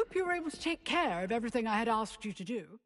hope you were able to take care of everything I had asked you to do.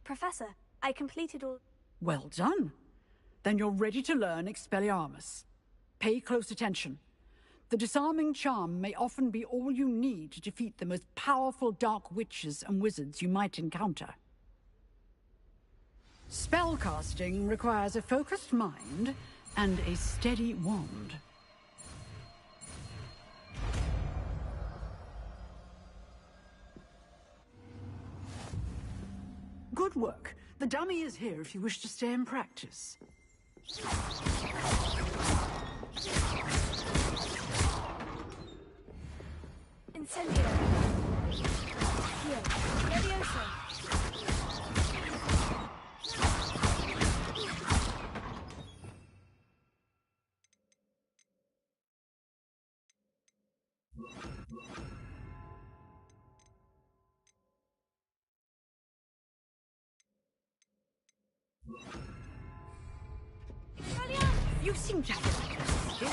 Professor, I completed all... Well done. Then you're ready to learn Expelliarmus. Pay close attention. The disarming charm may often be all you need to defeat the most powerful dark witches and wizards you might encounter. Spellcasting requires a focused mind and a steady wand. Good work. The dummy is here if you wish to stay and practice. Incendio. Here. Levioso. You seem to have like a stick.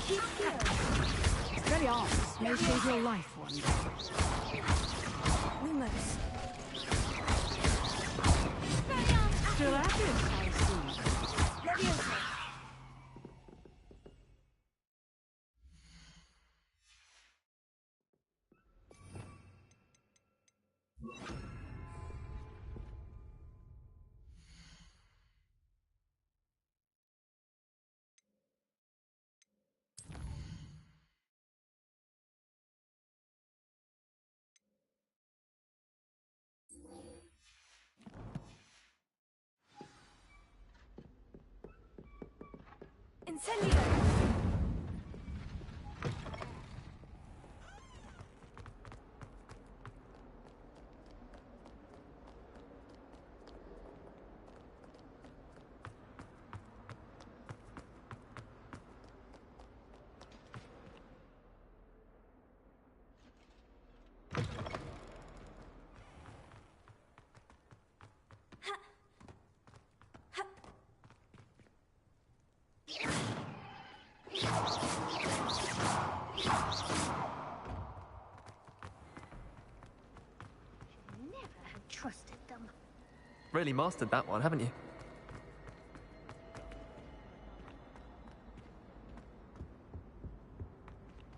Keep practicing. Expelliarmus may save your life one day. Lumos. Still at it, I see. Levioso. Incendio! Trusted them. Really mastered that one, haven't you?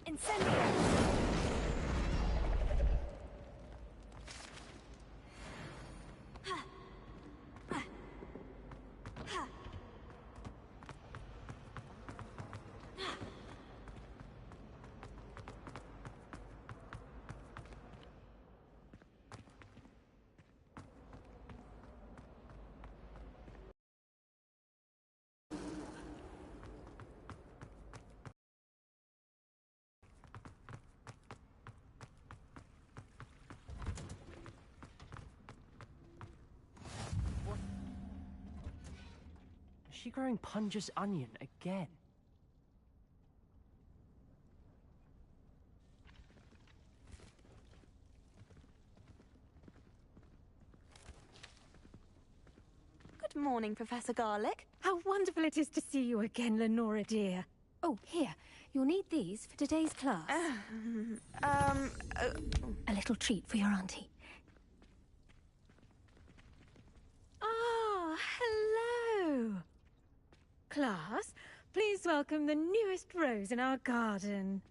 Incendio! Is she growing Punja's onion again? Good morning, Professor Garlick. How wonderful it is to see you again, Lenora dear. Oh, here. You'll need these for today's class. A little treat for your auntie. Ah, hello. Class, please Please welcome the newest rose in our garden.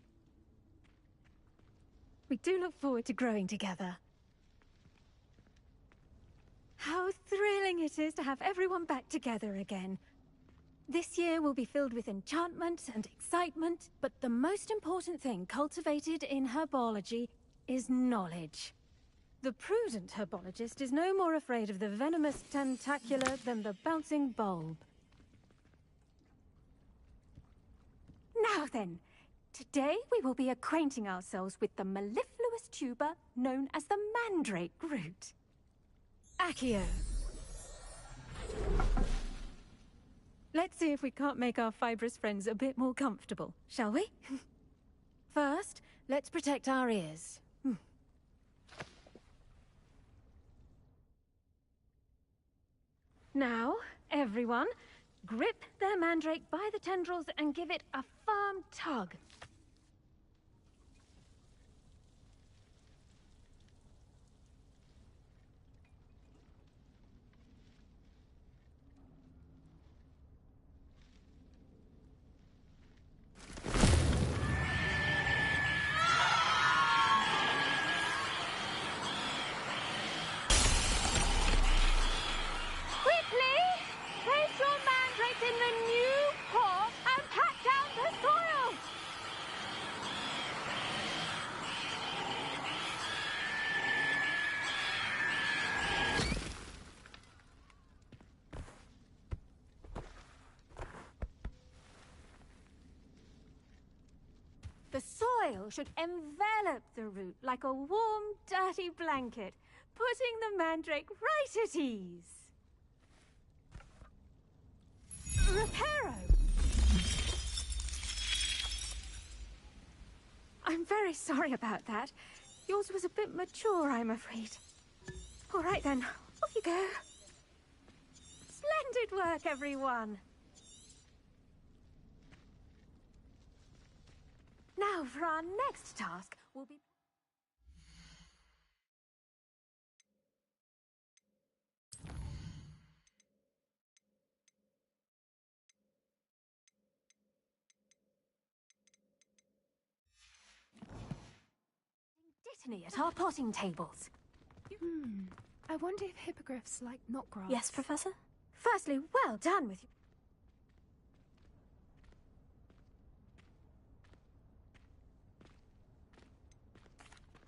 We do look forward to growing together. How thrilling it is to have everyone back together again. This year will be filled with enchantment and excitement, but the most important thing cultivated in herbology is knowledge. The prudent herbologist is no more afraid of the venomous tentacular than the bouncing bulb. Now then, today we will be acquainting ourselves with the mellifluous tuber known as the mandrake root. Accio. Let's see if we can't make our fibrous friends a bit more comfortable, shall we? First, let's protect our ears. Now, everyone, grip their mandrake by the tendrils and give it a firm tug. The soil should envelop the root like a warm, dirty blanket, putting the mandrake right at ease. Reparo! I'm very sorry about that. Yours was a bit mature, I'm afraid. All right then, off you go. Splendid work, everyone. Now, for our next task, we'll be... Dittany at our potting tables. I wonder if hippogriffs like knotgrass. Yes, Professor? Firstly, well done with you.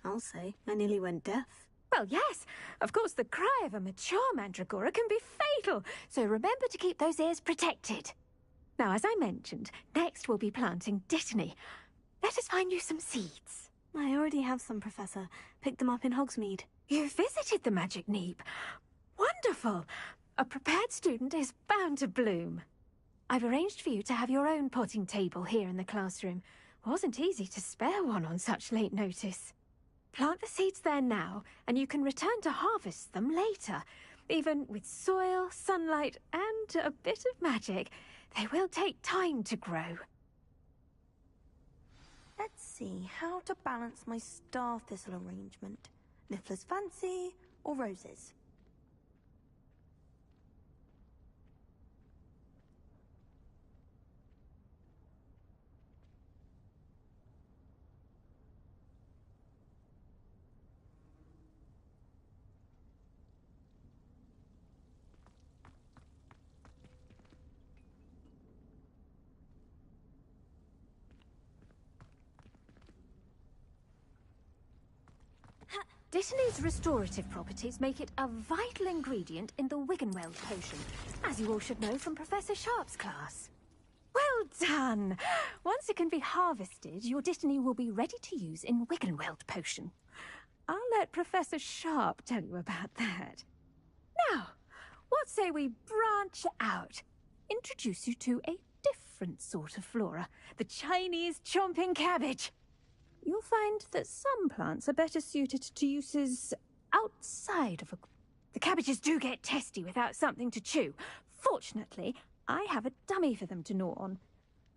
I'll say, I nearly went deaf. Well, yes. Of course, the cry of a mature mandragora can be fatal, so remember to keep those ears protected. Now, as I mentioned, next we'll be planting Dittany. Let us find you some seeds. I already have some, Professor. Picked them up in Hogsmeade. You visited the Magic Neep. Wonderful. A prepared student is bound to bloom. I've arranged for you to have your own potting table here in the classroom. Wasn't easy to spare one on such late notice. Plant the seeds there now, and you can return to harvest them later. Even with soil, sunlight, and a bit of magic, they will take time to grow. Let's see, how to balance my star thistle arrangement. Niffler's Fancy or roses? Dittany's restorative properties make it a vital ingredient in the Wiggenweld potion, as you all should know from Professor Sharp's class. Well done! Once it can be harvested, your Dittany will be ready to use in Wiggenweld potion. I'll let Professor Sharp tell you about that. Now, what say we branch out? Introduce you to a different sort of flora, the Chinese chomping cabbage. You'll find that some plants are better suited to uses outside of a... The cabbages do get testy without something to chew. Fortunately, I have a dummy for them to gnaw on.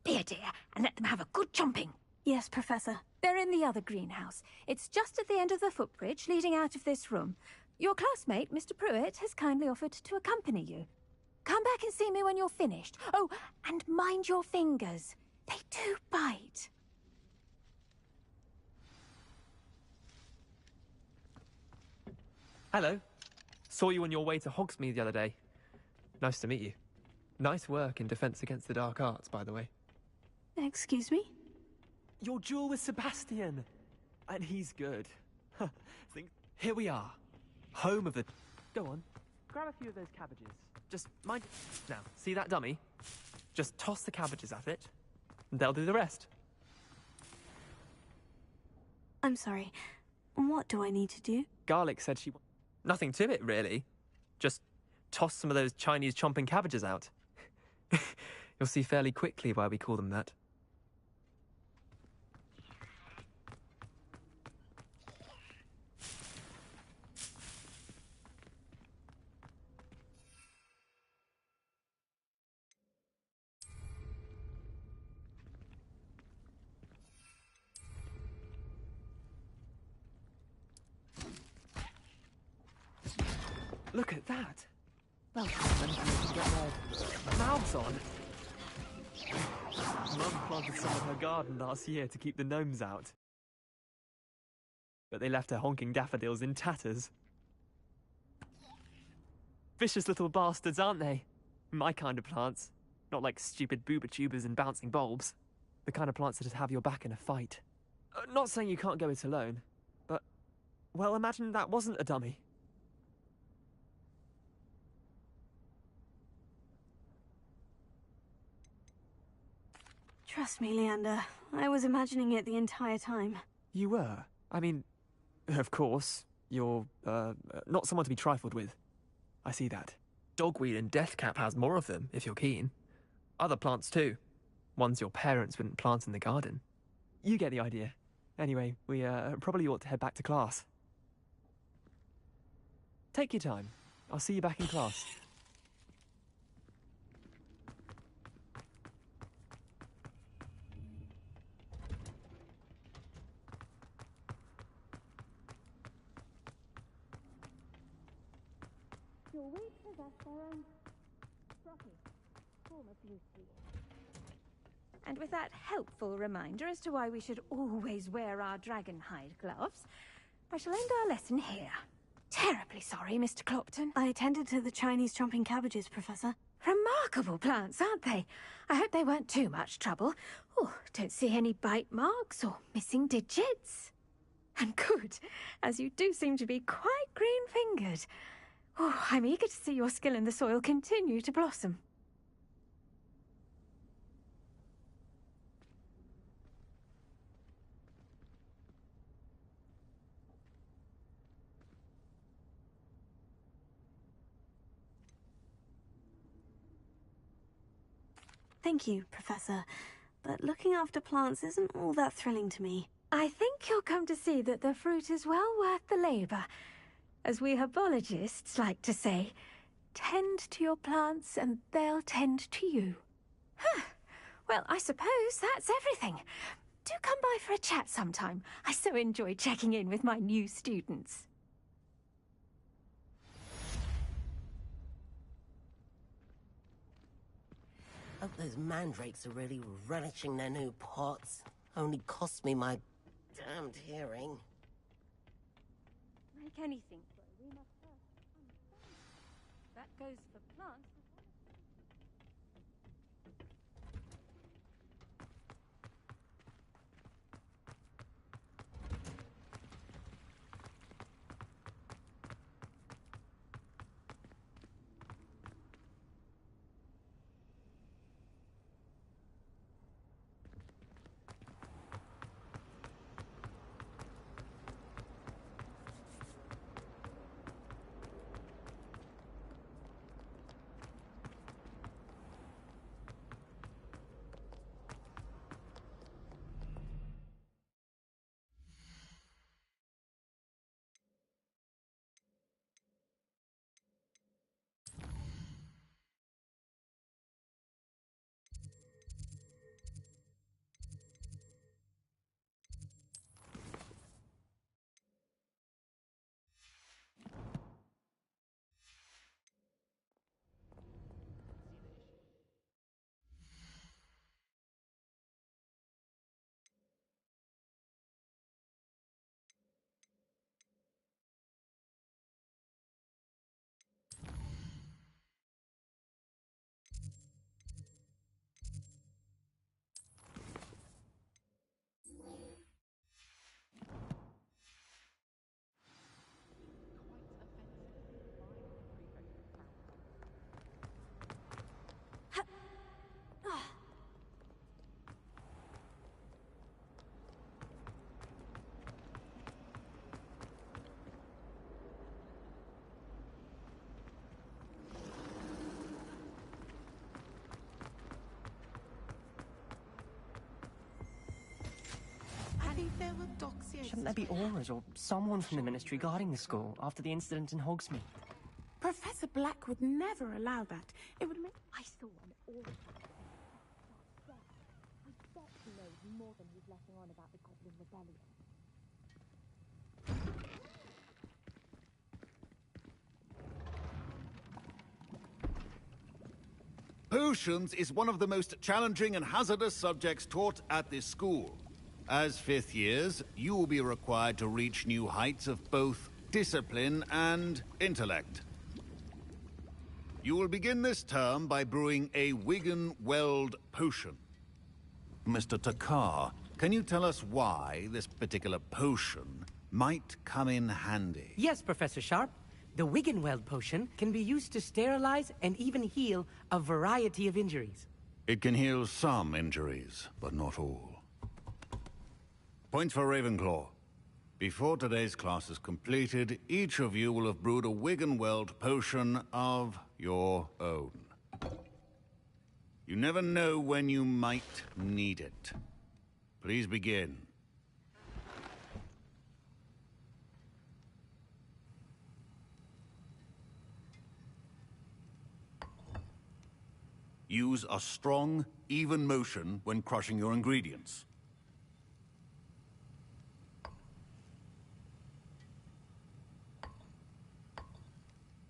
Be a dear, and let them have a good chomping. Yes, Professor. They're in the other greenhouse. It's just at the end of the footbridge leading out of this room. Your classmate, Mr. Pruitt, has kindly offered to accompany you. Come back and see me when you're finished. Oh, and mind your fingers. They do bite. Hello. Saw you on your way to Hogsmeade the other day. Nice to meet you. Nice work in Defense Against the Dark Arts, by the way. Excuse me? Your duel with Sebastian. And he's good. Here we are. Home of the... Go on. Grab a few of those cabbages. Just mind... Now, see that dummy? Just toss the cabbages at it, and they'll do the rest. I'm sorry. What do I need to do? Garlic said she... Nothing to it, really. Just toss some of those Chinese chomping cabbages out. You'll see fairly quickly why we call them that. Look at that! Well, then we can get their mouths on. Mum planted some in her garden last year to keep the gnomes out. But they left her honking daffodils in tatters. Vicious little bastards, aren't they? My kind of plants. Not like stupid booba tubers and bouncing bulbs. The kind of plants that'd have your back in a fight. Not saying you can't go it alone, but... Well, imagine that wasn't a dummy. Trust me, Leander. I was imagining it the entire time. You were? I mean, of course, you're, not someone to be trifled with. I see that. Dogweed and Deathcap has more of them, if you're keen. Other plants, too. Ones your parents wouldn't plant in the garden. You get the idea. Anyway, we, probably ought to head back to class. Take your time. I'll see you back in class. Your weak possess their own rocky form of beauty. And with that helpful reminder as to why we should always wear our dragonhide gloves, I shall end our lesson here. Terribly sorry, Mr. Clopton. I attended to the Chinese chomping cabbages, Professor. Remarkable plants, aren't they? I hope they weren't too much trouble. Oh, don't see any bite marks or missing digits. And good, as you do seem to be quite green-fingered. Oh, I'm eager to see your skill in the soil continue to blossom. Thank you, Professor. But looking after plants isn't all that thrilling to me. I think you'll come to see that the fruit is well worth the labour. As we herbologists like to say, tend to your plants and they'll tend to you. Huh. Well, I suppose that's everything. Do come by for a chat sometime. I so enjoy checking in with my new students. Hope those mandrakes are really relishing their new pots. Only cost me my damned hearing. Make anything grow, we must first understand. That goes for plants. there were doxiers. Shouldn't there be auras or someone from the Ministry guarding the school after the incident in Hogsmeade? Professor Black would never allow that. It would make... I saw an aura. I bet he knows more than he's letting on about the Goblin Rebellion. Potions is one of the most challenging and hazardous subjects taught at this school. As fifth years, you will be required to reach new heights of both discipline and intellect. You will begin this term by brewing a Wiggenweld potion. Mr. Takar, can you tell us why this particular potion might come in handy? Yes, Professor Sharp. The Wiggenweld potion can be used to sterilize and even heal a variety of injuries. It can heal some injuries, but not all. Points for Ravenclaw. Before today's class is completed, each of you will have brewed a Wiggenweld potion of your own. You never know when you might need it. Please begin. Use a strong, even motion when crushing your ingredients.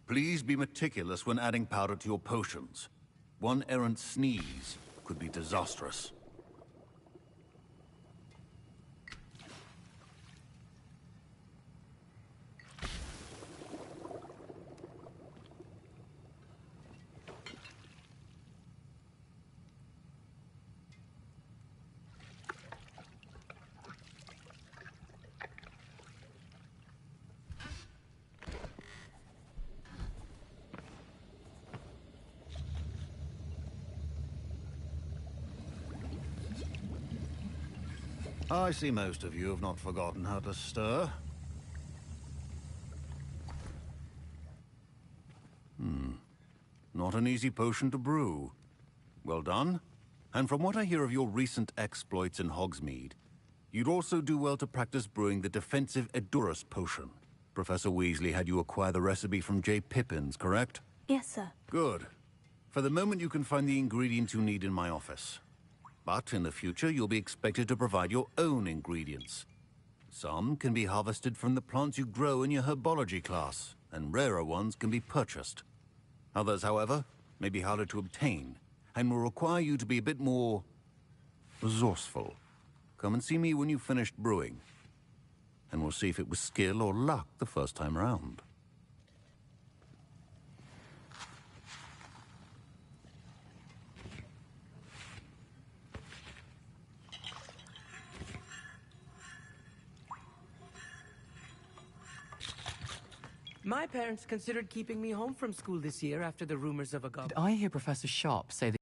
Please be meticulous when adding powder to your potions. One errant sneeze could be disastrous. I see most of you have not forgotten how to stir. Not an easy potion to brew. Well done. And from what I hear of your recent exploits in Hogsmeade, you'd also do well to practice brewing the defensive Edurus potion. Professor Weasley had you acquire the recipe from J. Pippins, correct? Yes, sir. Good. For the moment, you can find the ingredients you need in my office. But in the future, you'll be expected to provide your own ingredients. Some can be harvested from the plants you grow in your herbology class, and rarer ones can be purchased. Others, however, may be harder to obtain, and will require you to be a bit more resourceful. Come and see me when you've finished brewing, and we'll see if it was skill or luck the first time round. My parents considered keeping me home from school this year after the rumors of a goblin. Did I hear Professor Sharp say that